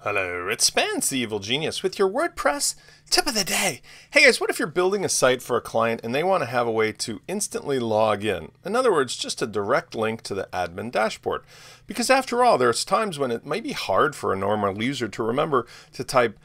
Hello, it's Spence, the evil genius, with your WordPress tip of the day. Hey guys, what if you're building a site for a client and they want to have a way to instantly log in? In other words, just a direct link to the admin dashboard. Because after all, there's times when it might be hard for a normal user to remember to type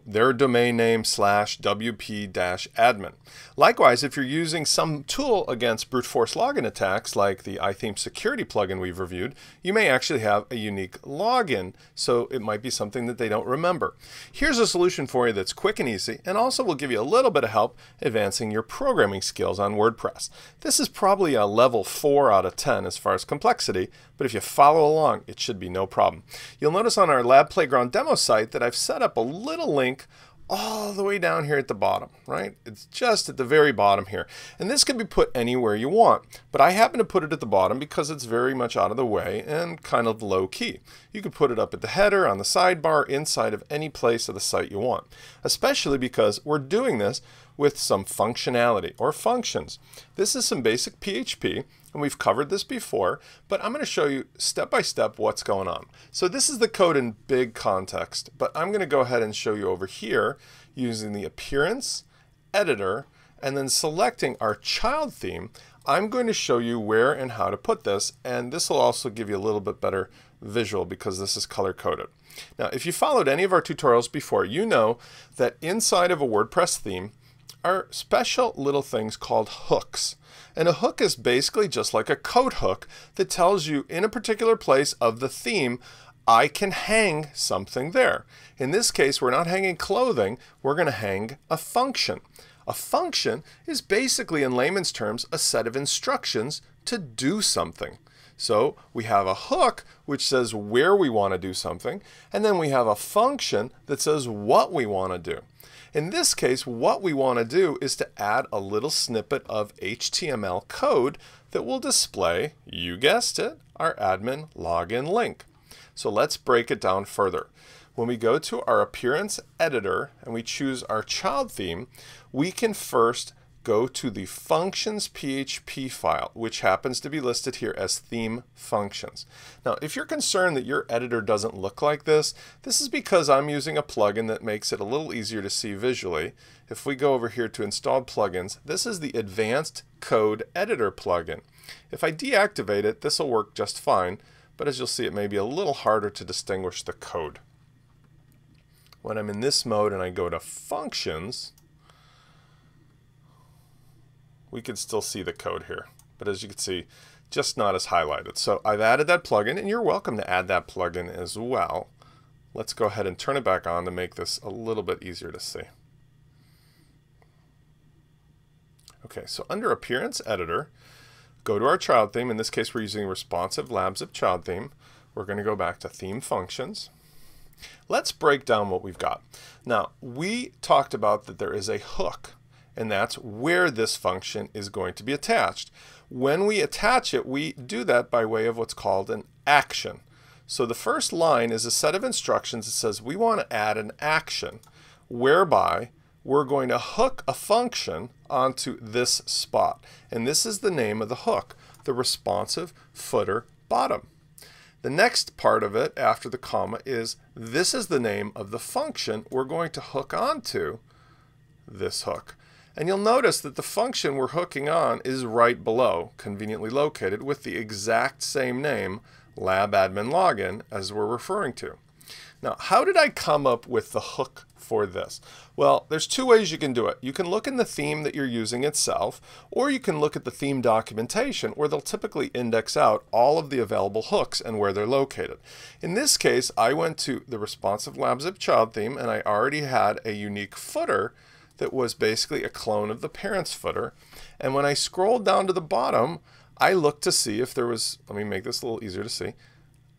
their domain name / wp-admin. Likewise, if you're using some tool against brute force login attacks like the iTheme security plugin we've reviewed, you may actually have a unique login, so it might be something that they don't remember. Here's a solution for you that's quick and easy, and also will give you a little bit of help advancing your programming skills on WordPress. This is probably a level 4 out of 10 as far as complexity, but if you follow along, it should be no problem. You'll notice on our Lab Playground demo site that I've set up a little link all the way down here at the bottom, right? It's just at the very bottom here. And this can be put anywhere you want, but I happen to put it at the bottom because it's very much out of the way and kind of low key. You could put it up at the header, on the sidebar, inside of any place of the site you want, especially because we're doing this with some functionality or functions. This is some basic PHP, and we've covered this before, but I'm going to show you step by step what's going on. So this is the code in big context, but I'm going to go ahead and show you over here using the appearance editor and then selecting our child theme. I'm going to show you where and how to put this, and this will also give you a little bit better visual because this is color coded. Now, if you followed any of our tutorials before, you know that inside of a WordPress theme are special little things called hooks. And a hook is basically just like a code hook that tells you in a particular place of the theme, I can hang something there. In this case, we're not hanging clothing, we're going to hang a function. A function is basically, in layman's terms, a set of instructions to do something. So we have a hook which says where we want to do something, and then we have a function that says what we want to do. In this case, what we want to do is to add a little snippet of HTML code that will display, you guessed it, our admin login link. So let's break it down further. When we go to our appearance editor and we choose our child theme, we can first go to the functions PHP file, which happens to be listed here as theme functions. Now, if you're concerned that your editor doesn't look like this is because I'm using a plugin that makes it a little easier to see visually. If we go over here to installed plugins, this is the advanced code editor plugin. If I deactivate it, this will work just fine, but as you'll see, it may be a little harder to distinguish the code. When I'm in this mode and I go to functions, we can still see the code here, but as you can see, just not as highlighted. So I've added that plugin, and you're welcome to add that plugin as well. Let's go ahead and turn it back on to make this a little bit easier to see. Okay, so under Appearance Editor, go to our child theme. In this case, we're using Responsive Lab-Zip child theme. We're going to go back to Theme Functions. Let's break down what we've got. Now, we talked about that there is a hook, and that's where this function is going to be attached. When we attach it, we do that by way of what's called an action. So the first line is a set of instructions that says we want to add an action whereby we're going to hook a function onto this spot. And this is the name of the hook, the responsive footer bottom. The next part of it after the comma is this is the name of the function we're going to hook onto this hook. And you'll notice that the function we're hooking on is right below, conveniently located with the exact same name, Lab Admin Login, as we're referring to. Now, how did I come up with the hook for this? Well, there's two ways you can do it. You can look in the theme that you're using itself, or you can look at the theme documentation where they'll typically index out all of the available hooks and where they're located. In this case, I went to the Responsive Lab-Zip child theme, and I already had a unique footer that was basically a clone of the parents footer. And when I scrolled down to the bottom, I looked to see if there was, let me make this a little easier to see.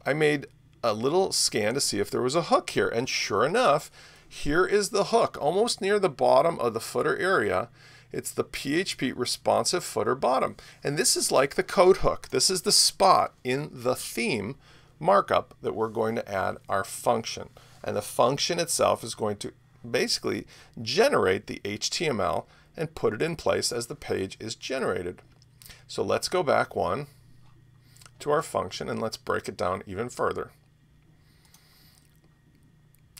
I made a little scan to see if there was a hook here. And sure enough, here is the hook, almost near the bottom of the footer area. It's the PHP responsive footer bottom. And this is like the code hook. This is the spot in the theme markup that we're going to add our function. And the function itself is going to basically generate the HTML and put it in place as the page is generated. So let's go back one to our function and let's break it down even further.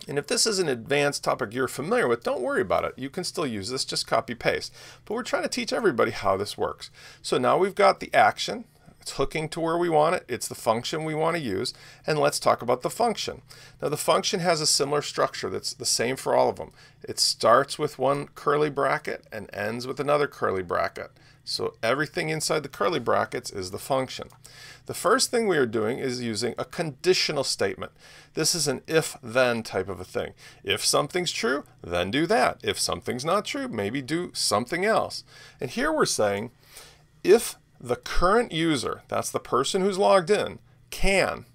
And if this is an advanced topic you're familiar with, don't worry about it. You can still use this, just copy paste. But we're trying to teach everybody how this works. So now we've got the action. It's hooking to where we want it. It's the function we want to use. And let's talk about the function. Now the function has a similar structure that's the same for all of them. It starts with one curly bracket and ends with another curly bracket. So everything inside the curly brackets is the function. The first thing we are doing is using a conditional statement. This is an if-then type of a thing. If something's true, then do that. If something's not true, maybe do something else. And here we're saying if the current user, that's the person who's logged in, can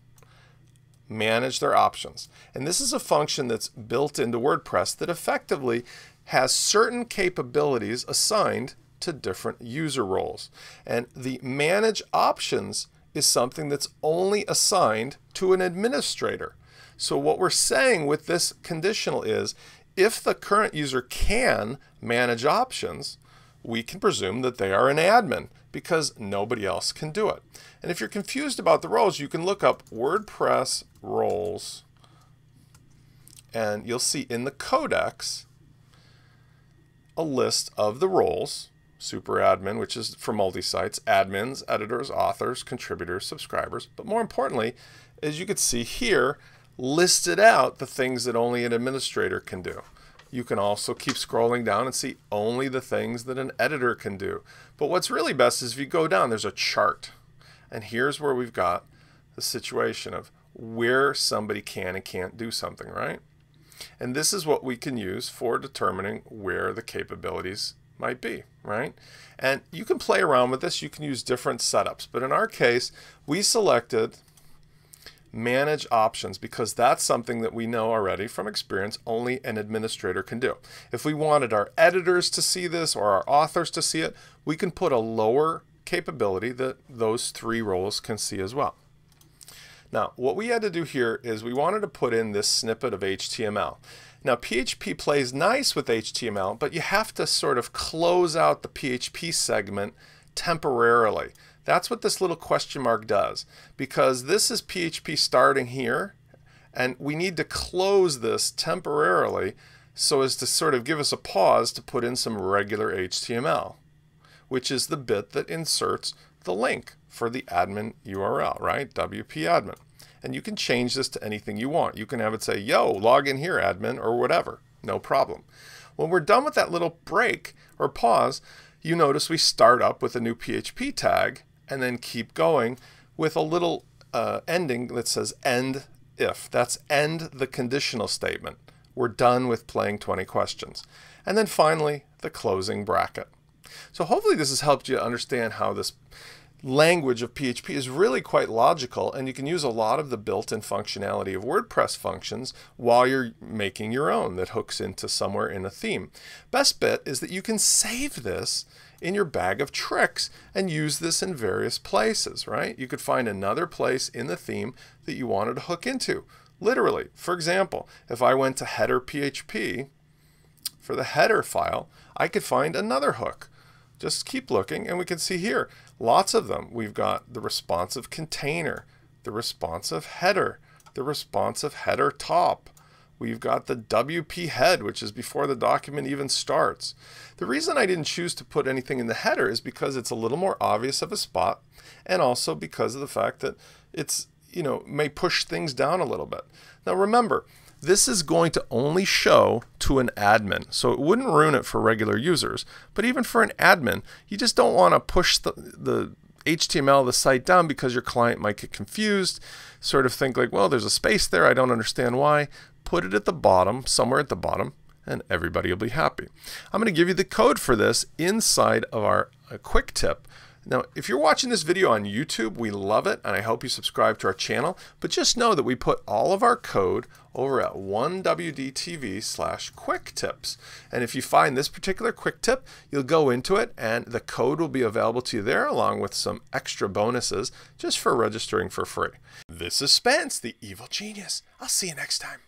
manage their options. And this is a function that's built into WordPress that effectively has certain capabilities assigned to different user roles. And the manage options is something that's only assigned to an administrator. So what we're saying with this conditional is if the current user can manage options, we can presume that they are an admin because nobody else can do it. And if you're confused about the roles, you can look up WordPress roles and you'll see in the codex a list of the roles. Super admin, which is for multi-sites, admins, editors, authors, contributors, subscribers. But more importantly, as you can see here, listed out the things that only an administrator can do. You can also keep scrolling down and see only the things that an editor can do. But what's really best is if you go down, there's a chart. And here's where we've got the situation of where somebody can and can't do something, right? And this is what we can use for determining where the capabilities might be, right? And you can play around with this. You can use different setups. But in our case, we selected manage options because that's something that we know already from experience only an administrator can do. If we wanted our editors to see this or our authors to see it, we can put a lower capability that those three roles can see as well. Now, what we had to do here is we wanted to put in this snippet of HTML. Now, PHP plays nice with HTML, but you have to sort of close out the PHP segment temporarily. That's what this little question mark does, because this is PHP starting here, and we need to close this temporarily so as to sort of give us a pause to put in some regular HTML, which is the bit that inserts the link for the admin URL, right? WP admin. And you can change this to anything you want. You can have it say, yo, log in here, admin, or whatever. No problem. When we're done with that little break or pause, you notice we start up with a new PHP tag and then keep going with a little ending that says end if. That's end the conditional statement. We're done with playing 20 questions. And then finally, the closing bracket. So hopefully this has helped you understand how this language of PHP is really quite logical, and you can use a lot of the built-in functionality of WordPress functions while you're making your own that hooks into somewhere in a theme. Best bit is that you can save this in your bag of tricks and use this in various places, right? You could find another place in the theme that you wanted to hook into. Literally, for example, if I went to header PHP for the header file, I could find another hook. Just keep looking and we can see here lots of them. We've got the responsive container, the responsive header, the responsive header top. We've got the WP head, which is before the document even starts. The reason I didn't choose to put anything in the header is because it's a little more obvious of a spot, and also because of the fact that it's, may push things down a little bit. Now remember, this is going to only show to an admin, so it wouldn't ruin it for regular users. But even for an admin, you just don't want to push the HTML of the site down because your client might get confused, sort of think like, well, there's a space there, I don't understand why. Put it at the bottom, somewhere at the bottom, and everybody will be happy. I'm going to give you the code for this inside of our quick tip. Now, if you're watching this video on YouTube, we love it, and I hope you subscribe to our channel. But just know that we put all of our code over at 1wdtv/quicktips. And if you find this particular quick tip, you'll go into it, and the code will be available to you there, along with some extra bonuses just for registering for free. This is Spence, the evil genius. I'll see you next time.